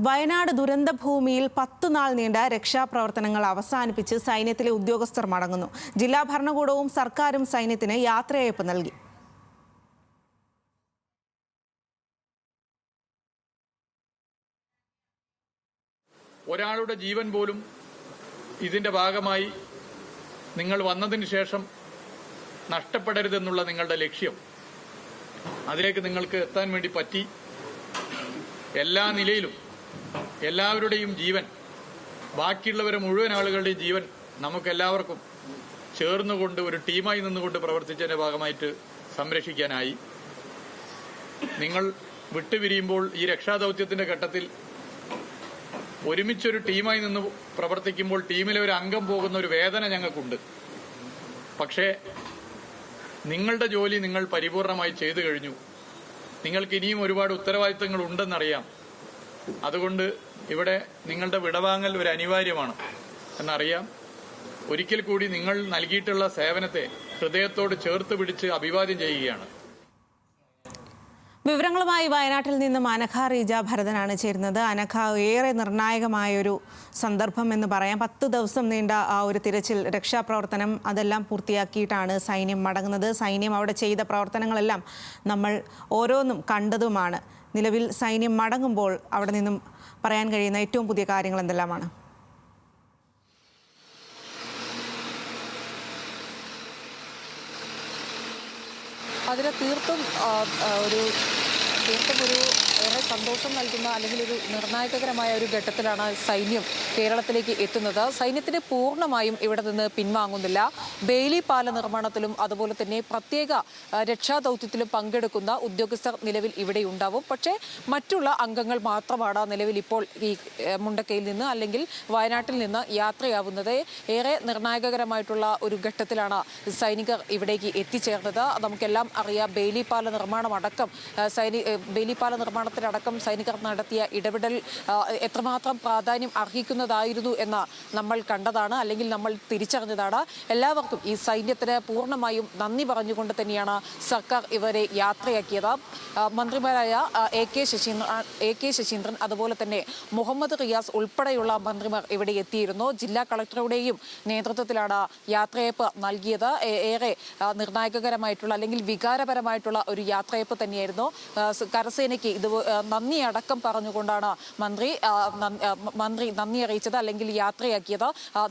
വയനാട് ദുരന്തഭൂമിയിൽ 10 നാൾ നീണ്ട രക്ഷാപ്രവർത്തനങ്ങൾ അവസാനിപ്പിച്ച് സൈന്യത്തിലെ ഉദ്യോഗസ്ഥർ മടങ്ങുന്നു. ജില്ലാ ഭരണകൂടവും സർക്കാരും സൈന്യത്തിന് യാത്രയയപ്പ് നൽകി. ഒരാളുടെ ജീവൻ പോലും ഇതിന്റെ ഭാഗമായി നിങ്ങൾ വന്നതിന് ശേഷം നഷ്ടപ്പെടരുതെന്നുള്ള നിങ്ങളുടെ ലക്ഷ്യം, അതിലേക്ക് നിങ്ങൾക്ക് എത്താൻ വേണ്ടി പറ്റി. എല്ലാ നിലയിലും എല്ലാവരുടെയും ജീവൻ, ബാക്കിയുള്ളവരെ മുഴുവൻ ആളുകളുടെയും ജീവൻ നമുക്കെല്ലാവർക്കും ചേർന്നുകൊണ്ട് ഒരു ടീമായി നിന്നുകൊണ്ട് പ്രവർത്തിച്ചതിന്റെ ഭാഗമായിട്ട് സംരക്ഷിക്കാനായി. നിങ്ങൾ വിട്ടുപിരിയുമ്പോൾ ഈ രക്ഷാദൌത്യത്തിന്റെ ഘട്ടത്തിൽ ഒരുമിച്ചൊരു ടീമായി നിന്ന് പ്രവർത്തിക്കുമ്പോൾ ടീമിലെ ഒരു അംഗം പോകുന്ന ഒരു വേദന ഞങ്ങൾക്കുണ്ട്. പക്ഷേ നിങ്ങളുടെ ജോലി നിങ്ങൾ പരിപൂർണമായി ചെയ്തു കഴിഞ്ഞു. നിങ്ങൾക്ക് ഇനിയും ഒരുപാട് ഉത്തരവാദിത്തങ്ങൾ ഉണ്ടെന്നറിയാം. അതുകൊണ്ട് ഇവിടെ നിങ്ങളുടെ വിടവാങ്ങൽ ഒരു അനിവാര്യമാണ് എന്നറിയാം. ഒരിക്കൽ കൂടി നിങ്ങൾ നൽകിയിട്ടുള്ള സേവനത്തെ ഹൃദയത്തോട് ചേർത്ത് പിടിച്ച് അഭിവാദ്യം ചെയ്യുകയാണ്. വിവരങ്ങളുമായി വയനാട്ടിൽ നിന്നും അനഘ റീജ ഭരതനാണ് ചേരുന്നത്. അനഘ, ഏറെ നിർണായകമായൊരു സന്ദർഭം എന്ന് പറയാം. 10 ദിവസം നീണ്ട ആ ഒരു തിരച്ചിൽ, രക്ഷാപ്രവർത്തനം, അതെല്ലാം പൂർത്തിയാക്കിയിട്ടാണ് സൈന്യം മടങ്ങുന്നത്. സൈന്യം അവിടെ ചെയ്ത പ്രവർത്തനങ്ങളെല്ലാം നമ്മൾ ഓരോന്നും കണ്ടതുമാണ്. നിലവിൽ സൈന്യം മടങ്ങുമ്പോൾ അവിടെ നിന്നും പറയാൻ കഴിയുന്ന ഏറ്റവും പുതിയ കാര്യങ്ങൾ എന്തെല്ലാമാണ്? അതിന് തീർത്തും ഒരു ഏറെ സന്തോഷം നൽകുന്ന അല്ലെങ്കിൽ ഒരു നിർണായകരമായ ഒരു ഘട്ടത്തിലാണ് സൈന്യം കേരളത്തിലേക്ക് എത്തുന്നത്. സൈന്യത്തിന് പൂർണ്ണമായും ഇവിടെ നിന്ന് പിൻവാങ്ങുന്നില്ല. ബെയിലി പാല നിർമ്മാണത്തിലും അതുപോലെ തന്നെ പ്രത്യേക രക്ഷാദൌത്യത്തിലും പങ്കെടുക്കുന്ന ഉദ്യോഗസ്ഥർ നിലവിൽ ഇവിടെ ഉണ്ടാവും. പക്ഷേ മറ്റുള്ള അംഗങ്ങൾ മാത്രമാണ് നിലവിൽ ഇപ്പോൾ ഈ മുണ്ടക്കയിൽ നിന്ന് അല്ലെങ്കിൽ വയനാട്ടിൽ നിന്ന് യാത്രയാവുന്നത്. ഏറെ നിർണായകരമായിട്ടുള്ള ഒരു ഘട്ടത്തിലാണ് സൈനികർ ഇവിടേക്ക് എത്തിച്ചേർന്നത്. നമുക്കെല്ലാം അറിയാം, ബെയിലി പാല നിർമ്മാണമടക്കം നിർമ്മാണത്തിലടക്കം സൈനികർ നടത്തിയ ഇടപെടൽ എത്രമാത്രം പ്രാധാന്യം അർഹിക്കുന്നതായിരുന്നു എന്ന് നമ്മൾ കണ്ടതാണ്, അല്ലെങ്കിൽ നമ്മൾ തിരിച്ചറിഞ്ഞതാണ്. എല്ലാവർക്കും ഈ സൈന്യത്തിന് പൂർണ്ണമായും നന്ദി പറഞ്ഞുകൊണ്ട് തന്നെയാണ് സർക്കാർ ഇവരെ യാത്രയാക്കിയത്. മന്ത്രിമാരായ എ കെ ശശീന്ദ്രൻ അതുപോലെ തന്നെ മുഹമ്മദ് റിയാസ് ഉൾപ്പെടെയുള്ള മന്ത്രിമാർ ഇവിടെ എത്തിയിരുന്നു. ജില്ലാ കളക്ടറുടെയും നേതൃത്വത്തിലാണ് യാത്രയയപ്പ് നൽകിയത്. ഏറെ നിർണായകരമായിട്ടുള്ള അല്ലെങ്കിൽ വികാരപരമായിട്ടുള്ള ഒരു യാത്രയയപ്പ് തന്നെയായിരുന്നു. കരസേനയ്ക്ക് ഇത് നന്ദി അടക്കം പറഞ്ഞുകൊണ്ടാണ് മന്ത്രി നന്ദി അറിയിച്ചത്, അല്ലെങ്കിൽ യാത്രയാക്കിയത്.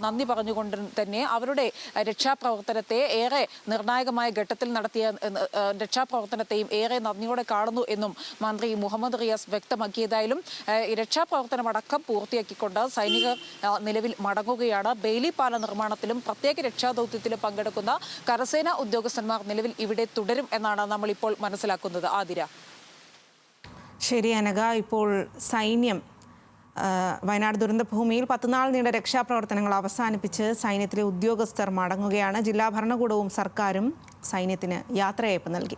നന്ദി പറഞ്ഞുകൊണ്ട് തന്നെ അവരുടെ രക്ഷാപ്രവർത്തനത്തെ, ഏറെ നിർണായകമായ ഘട്ടത്തിൽ നടത്തിയ രക്ഷാപ്രവർത്തനത്തെയും ഏറെ നന്ദിയോടെ കാണുന്നു എന്നും മന്ത്രി മുഹമ്മദ് റിയാസ് വ്യക്തമാക്കിയതായാലും രക്ഷാപ്രവർത്തനം അടക്കം പൂർത്തിയാക്കിക്കൊണ്ട് സൈനികർ നിലവിൽ മടങ്ങുകയാണ്. ബെയിലി പാല നിർമ്മാണത്തിലും പ്രത്യേക രക്ഷാദൌത്യത്തിലും പങ്കെടുക്കുന്ന കരസേന ഉദ്യോഗസ്ഥന്മാർ നിലവിൽ ഇവിടെ തുടരും എന്നാണ് നമ്മളിപ്പോൾ മനസ്സിലാക്കുന്നത്. ആതിര. ശരി അനഘ, ഇപ്പോൾ സൈന്യം വയനാട് ദുരന്തഭൂമിയിൽ 10 നാൾ നീണ്ട രക്ഷാപ്രവർത്തനങ്ങൾ അവസാനിപ്പിച്ച് സൈന്യത്തിലെ ഉദ്യോഗസ്ഥർ മടങ്ങുകയാണ്. ജില്ലാ ഭരണകൂടവും സർക്കാരും സൈന്യത്തിന് യാത്രയയപ്പ് നൽകി.